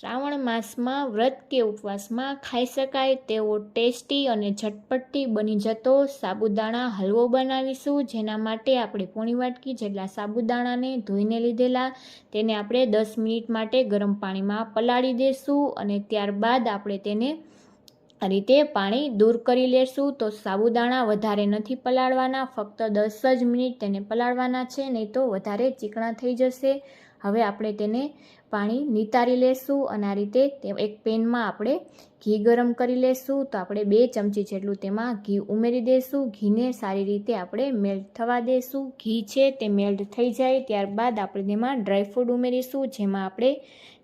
શ્રાવણ માસમાં વ્રત કે ઉપવાસમાં ખાઈ શકાય તેવો ટેસ્ટી અને ઝટપટથી બની જતો સાબુદાણા હલવો બનાવીશું, જેના માટે આપણે પોણી વાટકી જેટલા સાબુદાણાને ધોઈને લીધેલા તેને આપણે 10 મિનિટ માટે ગરમ પાણીમાં પલાળી દઈશું અને ત્યારબાદ આપણે તેને આ રીતે પાણી દૂર કરી લેશું। તો સાબુદાણા વધારે નથી પલાળવાના, ફક્ત 10 જ મિનિટ તેને પલાળવાના છે, નહીં તો વધારે ચીકણા થઈ જશે। હવે આપણે તેને પાણી નિતારી લેશું અને આ રીતે એક પેનમાં આપણે ઘી ગરમ કરી લેશું। તો આપણે 2 ચમચી જેટલું તેમાં ઘી ઉમેરી દઈશું। ઘીને સારી રીતે આપણે મેલ્ટ થવા દઈશું। ઘી છે તે મેલ્ટ થઈ જાય ત્યારબાદ આપણે તેમાં ડ્રાયફ્રૂટ ઉમેરીશું, જેમાં આપણે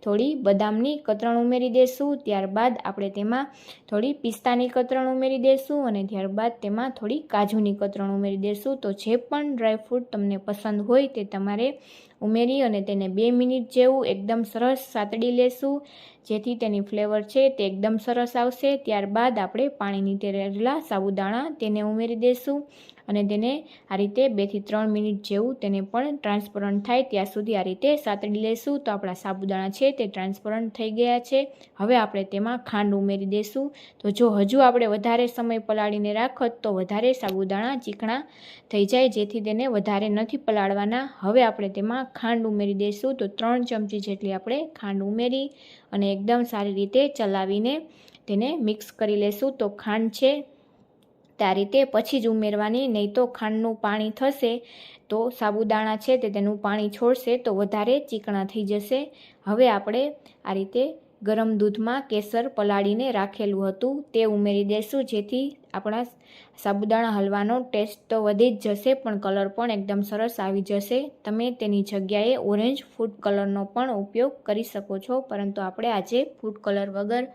થોડી બદામની કતરણ ઉમેરી દઈશું। ત્યારબાદ આપણે તેમાં થોડી પિસ્તાની કતરણ ઉમેરી દઈશું અને ત્યારબાદ તેમાં થોડી કાજુની કતરણ ઉમેરી દઈશું। તો જે પણ ડ્રાયફ્રૂટ તમને પસંદ હોય તે તમારે ઉમેરી અને તેને 2 મિનિટ જેવું એકદમ સરસ સાતડી લેશું, જેથી તેની ફ્લેવર છે તે એકદમ સરસ આવશે। ત્યારબાદ આપણે પાણી નીતરેલા સાબુદાણા તેને ઉમેરી દઈશું અને તેને આ રીતે 2 થી 3 મિનિટ જેવું તેને પણ ટ્રાન્સપરન્ટ થાય ત્યાં સુધી આ રીતે સાતડી લેશું। તો આપણા સાબુદાણા છે તે ટ્રાન્સપરન્ટ થઈ ગયા છે। હવે આપણે તેમાં ખાંડ ઉમેરી દઈશું। તો જો હજુ આપણે વધારે સમય પલાળીને રાખત તો વધારે સાબુદાણા ચીકણા થઈ જાય, જેથી તેને વધારે નથી પલાળવાના। હવે આપણે તેમાં ખાંડ ઉમેરી દઈશું। તો 3 ચમચી જેટલી આપણે ખાંડ ઉમેરી અને એકદમ સારી રીતે ચલાવીને તેને મિક્સ કરી લેશું। તો ખાંડ છે તે આ રીતે પછી જ ઉમેરવાની, નહીં તો ખાંડનું પાણી થશે તો સાબુદાણા છે તે તેનું પાણી છોડશે તો વધારે ચીકણા થઈ જશે। હવે આપણે આ રીતે ગરમ દૂધમાં કેસર પલાળીને રાખેલું હતું તે ઉમેરી દઈશું, જેથી આપણા સાબુદાણા હલવાનો ટેસ્ટ તો વધી જ જશે પણ કલર પણ એકદમ સરસ આવી જશે। તમે તેની જગ્યાએ ઓરેન્જ ફૂડ કલરનો પણ ઉપયોગ કરી શકો છો, પરંતુ આપણે આજે ફૂડ કલર વગર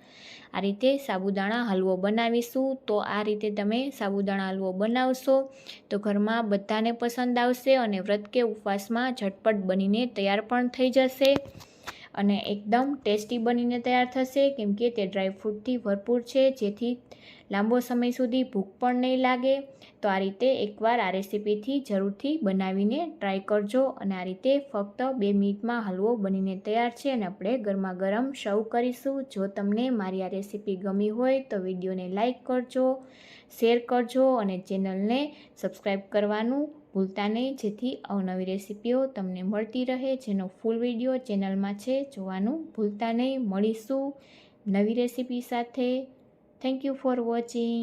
આ રીતે સાબુદાણા હલવો બનાવીશું। તો આ રીતે તમે સાબુદાણા હલવો બનાવશો તો ઘરમાં બધાને પસંદ આવશે અને વ્રત કે ઉપવાસમાં ઝટપટ બનીને તૈયાર પણ થઈ જશે અને એકદમ ટેસ્ટી બનીને તૈયાર થશે, કેમ કે તે ડ્રાયફ્રૂટથી ભરપૂર છે, જેથી લાંબો સમય સુધી ભૂખ પણ નહીં લાગે। તો આ રીતે એકવાર આ રેસીપીથી જરૂરથી બનાવીને ટ્રાય કરજો અને આ રીતે ફક્ત 2 મિનિટમાં હલવો બનીને તૈયાર છે અને આપણે ગરમા ગરમ સર્વ કરીશું। જો તમને મારી આ રેસીપી ગમી હોય તો વિડીયોને લાઇક કરજો, શેર કરજો અને ચેનલને સબસ્ક્રાઈબ કરવાનું ભૂલતા નહીં, જેથી અવનવી રેસીપીઓ તમને મળતી રહે, જેનો ફૂલ વિડીયો ચેનલમાં છે જોવાનું ભૂલતા નહીં। મળીશું નવી રેસીપી સાથે। Thank you for watching.